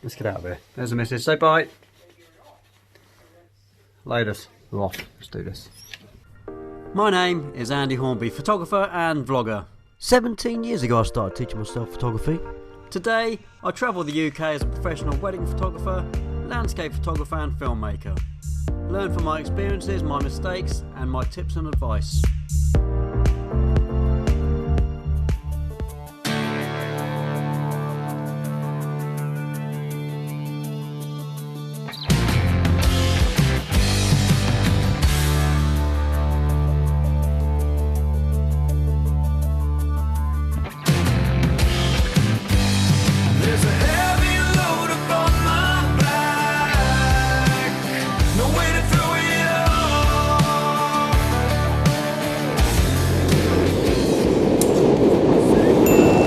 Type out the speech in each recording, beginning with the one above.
Let's get out of here. There's a message. Say bye. Laters. We're off. Let's do this. My name is Andy Hornby, photographer and vlogger. 17 years ago I started teaching myself photography. Today I travel the UK as a professional wedding photographer, landscape photographer and filmmaker. Learn from my experiences, my mistakes and my tips and advice.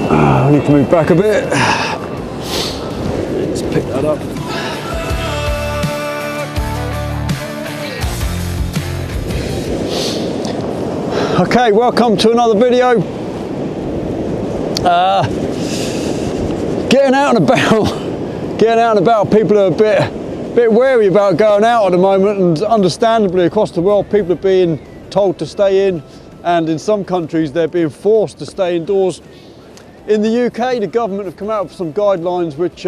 I need to move back a bit. Let's pick that up. Okay, welcome to another video. Getting out and about. People are a bit wary about going out at the moment, and understandably across the world people are being told to stay in, and in some countries they're being forced to stay indoors. In the UK, the government have come out with some guidelines which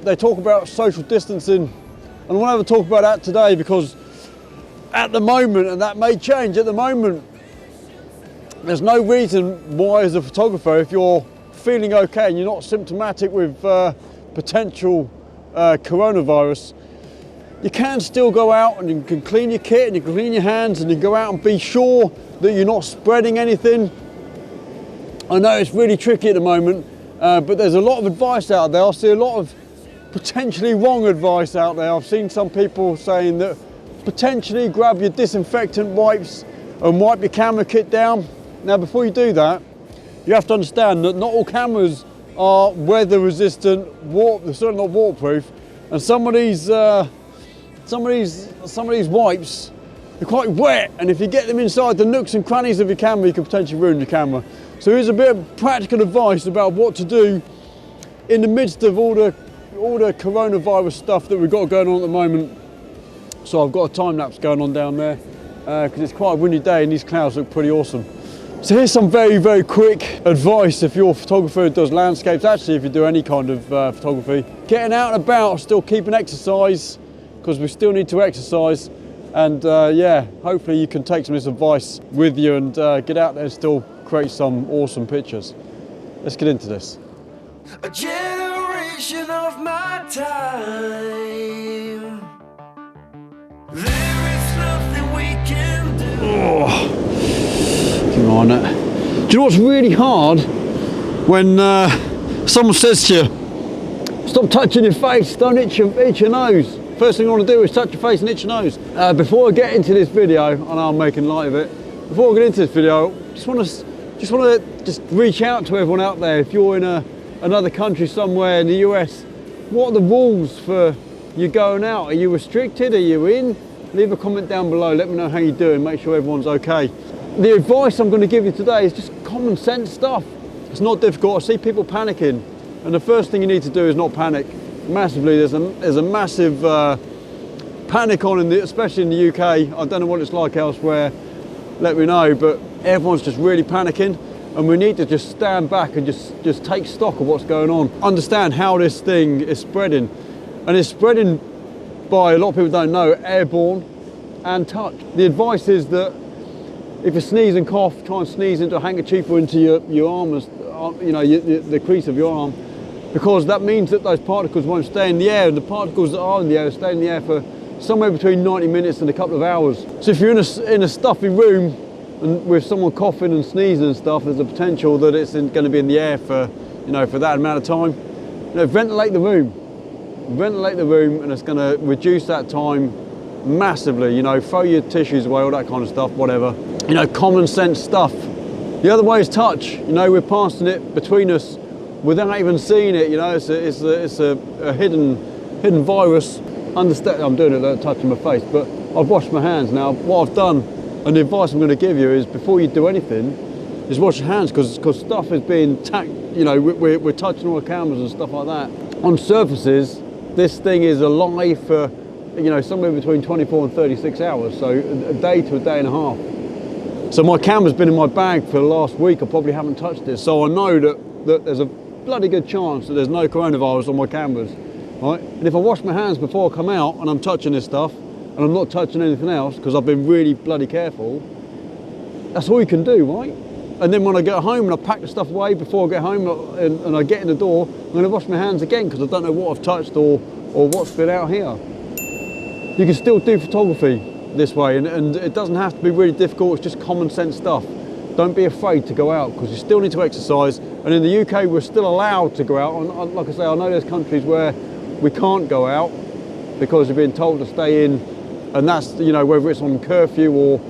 they talk about social distancing, and I want to talk about that today because at the moment, and that may change, at the moment there's no reason why as a photographer, if you're feeling okay and you're not symptomatic with potential coronavirus, you can still go out and you can clean your kit and you can clean your hands and you can go out and be sure that you're not spreading anything. I know it's really tricky at the moment, but there's a lot of advice out there. I see a lot of potentially wrong advice out there. I've seen some people saying that potentially grab your disinfectant wipes and wipe your camera kit down. Now before you do that, you have to understand that not all cameras are weather resistant, they're certainly not waterproof, and some of these wipes are quite wet, and if you get them inside the nooks and crannies of your camera, you can potentially ruin your camera. So here's a bit of practical advice about what to do in the midst of all the coronavirus stuff that we've got going on at the moment. So I've got a time lapse going on down there because it's quite a windy day and these clouds look pretty awesome. So here's some very quick advice if you're a photographer who does landscapes, actually if you do any kind of photography. Getting out and about, still keeping exercise, because we still need to exercise. And yeah, hopefully you can take some of this advice with you and get out there and still create some awesome pictures. Let's get into this. A generation of my time. There is nothing we can do. Oh, keep an eye on that. Do you know what's really hard? When someone says to you, stop touching your face, don't itch your nose. First thing you want to do is touch your face and itch your nose. Before I get into this video, I know I'm making light of it, before I get into this video, just want to reach out to everyone out there. If you're in another country somewhere in the US, what are the rules for you going out? Are you restricted? Are you in? Leave a comment down below. Let me know how you're doing. Make sure everyone's okay. The advice I'm going to give you today is just common sense stuff. It's not difficult. I see people panicking, and the first thing you need to do is not panic. Massively, there's a massive panic on, especially in the UK. I don't know what it's like elsewhere. Let me know, but everyone's just really panicking, and we need to just stand back and just take stock of what's going on. Understand how this thing is spreading, and it's spreading by, a lot of people don't know, airborne and touch. The advice is that if you sneeze and cough, try and sneeze into a handkerchief or into your arm, the crease of your arm, because that means that those particles won't stay in the air, and the particles that are in the air stay in the air for somewhere between 90 minutes and a couple of hours. So if you're in a stuffy room and with someone coughing and sneezing and stuff, there's a potential that it's going to be in the air for that amount of time. Ventilate the room, and it's going to reduce that time massively. Throw your tissues away, all that kind of stuff, whatever. Common sense stuff. The other way is touch. We're passing it between us without even seeing it. It's a hidden virus. Understand, I'm doing it without touching my face, but I've washed my hands now. What I've done, and the advice I'm going to give you is, before you do anything, is wash your hands, because stuff is being tacked. We're touching all the cameras and stuff like that. on surfaces, this thing is alive for, you know, somewhere between 24 and 36 hours, so a day to a day and a half. So my camera's been in my bag for the last week. I probably haven't touched it, so I know that there's a bloody good chance that there's no coronavirus on my cameras, right? And if I wash my hands before I come out and I'm touching this stuff, and I'm not touching anything else because I've been really bloody careful, that's all you can do, right? And then when I get home and I pack the stuff away before I get home and I get in the door, I'm going to wash my hands again because I don't know what I've touched or what's been out here. You can still do photography this way, and it doesn't have to be really difficult. It's just common sense stuff. Don't be afraid to go out because you still need to exercise. And in the UK, we're still allowed to go out. And like I say, I know there's countries where we can't go out because we're being told to stay in, and that's, you know, whether it's on curfew or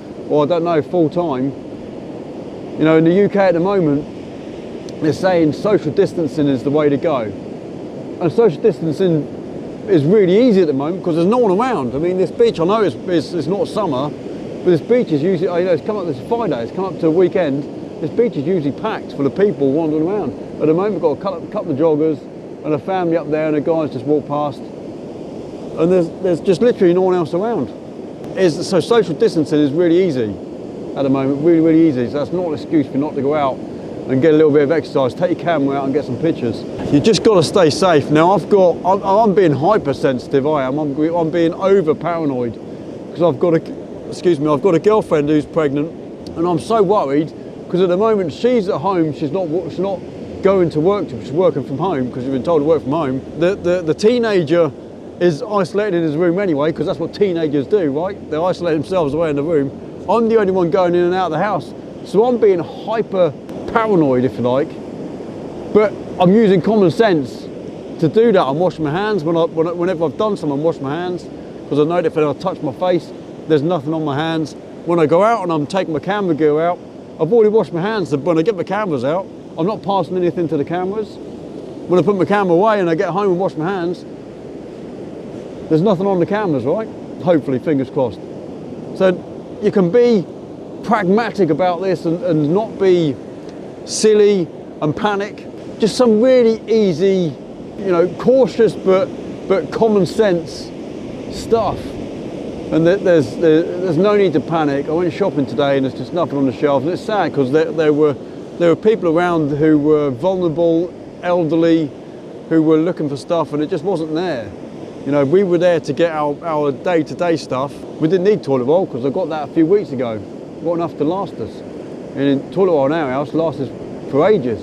I don't know, full time. You know, in the UK at the moment, they're saying social distancing is the way to go. And social distancing is really easy at the moment because there's no one around. I mean, this beach, I know it's not summer, but this beach is usually, you know, it's come up this Friday, it's come up to a weekend. This beach is usually packed full of people wandering around. At the moment, we've got a couple of joggers and a family up there, and a guy's just walked past. And there's just literally no one else around. So social distancing is really easy at the moment, really, really easy. So that's not an excuse for not to go out and get a little bit of exercise. Take your camera out and get some pictures. You just got to stay safe. Now I'm being hypersensitive. I'm being over paranoid because I've got a girlfriend who's pregnant, and I'm so worried because at the moment she's at home. She's not going to work. She's working from home because she's been told to work from home. The teenager is isolated in his room anyway, because that's what teenagers do, right? They isolate themselves away in the room. I'm the only one going in and out of the house. So I'm being hyper paranoid, if you like, but I'm using common sense to do that. I'm washing my hands whenever I've done something. I'm washing my hands because I know that if I touch my face, there's nothing on my hands. When I go out and I'm taking my camera gear out, I've already washed my hands. When I get my cameras out, I'm not passing anything to the cameras. When I put my camera away and I get home and wash my hands, there's nothing on the cameras, right? Hopefully, fingers crossed. So you can be pragmatic about this and not be silly and panic. Just some really easy, you know, cautious but common sense stuff. And there's no need to panic. I went shopping today and there's just nothing on the shelves. And it's sad because there were people around who were vulnerable, elderly, who were looking for stuff, and it just wasn't there. You know, we were there to get our day-to-day stuff. We didn't need toilet roll because I got that a few weeks ago. Got enough to last us. And toilet roll in our house lasts us for ages.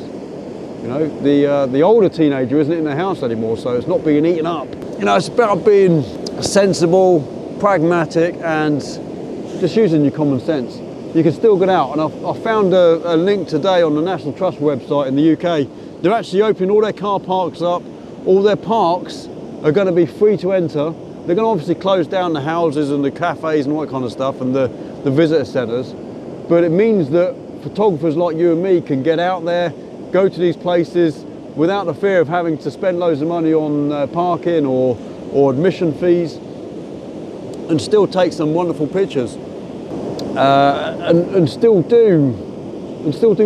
You know, the older teenager isn't in the house anymore, so it's not being eaten up. You know, it's about being sensible, pragmatic, and just using your common sense. You can still get out, and I found a link today on the National Trust website in the UK. They're actually opening all their car parks up. All their parks are going to be free to enter. They're going to obviously close down the houses and the cafes and all that kind of stuff, and the visitor centres. But it means that photographers like you and me can get out there, go to these places without the fear of having to spend loads of money on parking or admission fees, and still take some wonderful pictures, and still do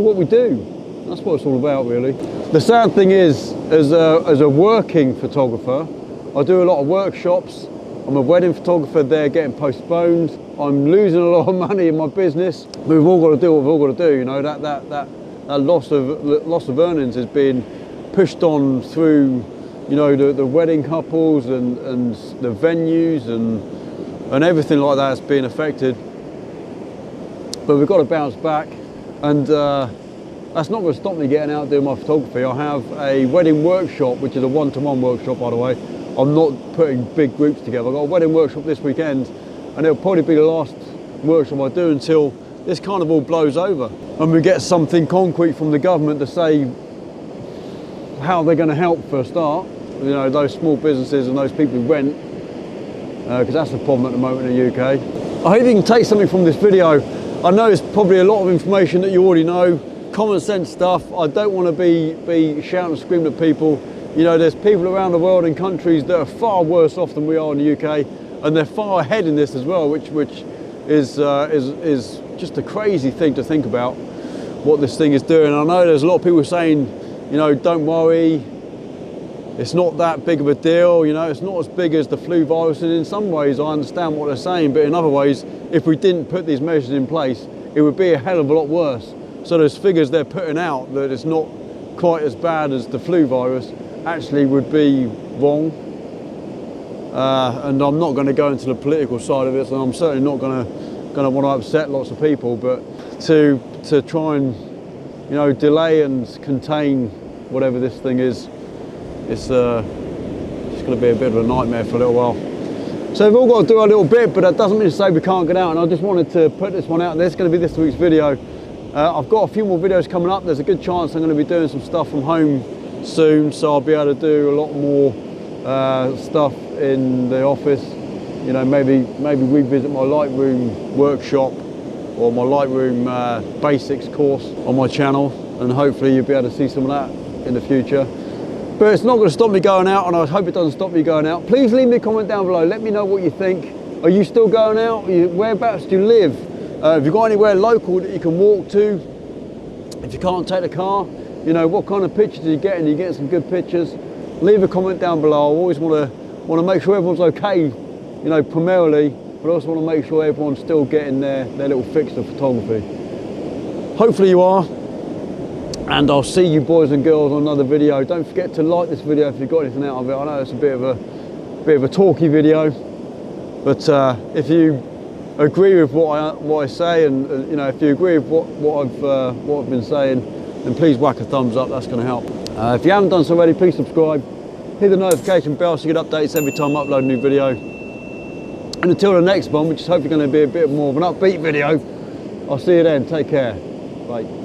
what we do. That's what it's all about, really. The sad thing is, as a working photographer, I do a lot of workshops. I'm a wedding photographer. They're getting postponed. I'm losing a lot of money in my business. But we've all got to do what we've all got to do. You know, that loss of earnings is being pushed on through, you know, the wedding couples and the venues and everything like that is being affected. But we've got to bounce back, and that's not going to stop me getting out doing my photography. I have a wedding workshop, which is a one-to-one workshop, by the way. I'm not putting big groups together. I've got a wedding workshop this weekend, and it'll probably be the last workshop I do until this kind of all blows over and we get something concrete from the government to say how they're going to help for a start. You know, those small businesses and those people who rent, because that's the problem at the moment in the UK. I hope you can take something from this video. I know it's probably a lot of information that you already know, common sense stuff. I don't want to be shouting and screaming at people. You know, there's people around the world in countries that are far worse off than we are in the UK, and they're far ahead in this as well, which is just a crazy thing to think about, what this thing is doing. I know there's a lot of people saying, you know, don't worry, it's not that big of a deal, you know, it's not as big as the flu virus, and in some ways I understand what they're saying, but in other ways, if we didn't put these measures in place, it would be a hell of a lot worse. So those figures they're putting out that it's not quite as bad as the flu virus actually would be wrong. And I'm not going to go into the political side of it, so I'm certainly not going to want to upset lots of people, but to try and, you know, delay and contain whatever this thing is, it's going to be a bit of a nightmare for a little while. So we've all got to do our little bit, but that doesn't mean to say we can't get out, and I just wanted to put this one out there. It's going to be this week's video. I've got a few more videos coming up. There's a good chance I'm going to be doing some stuff from home soon, so I'll be able to do a lot more stuff in the office. You know, maybe revisit my Lightroom workshop or my Lightroom basics course on my channel, and hopefully you'll be able to see some of that in the future. But it's not going to stop me going out, and I hope it doesn't stop me going out. Please leave me a comment down below. Let me know what you think. Are you still going out? Whereabouts do you live? Have you got anywhere local that you can walk to? If you can't take the car, you know, what kind of pictures are you getting? Are you getting some good pictures? Leave a comment down below. I always want to make sure everyone's okay, you know, primarily, but I also want to make sure everyone's still getting their little fix of photography. Hopefully you are. And I'll see you boys and girls on another video. Don't forget to like this video if you got anything out of it. I know it's a bit of a talky video, but if you agree with what I say, and you know, if you agree with what I've been saying, then please whack a thumbs up. That's going to help. If you haven't done so already, please subscribe. Hit the notification bell so you get updates every time I upload a new video. And until the next one, which is hopefully going to be a bit more of an upbeat video, I'll see you then. Take care. Bye.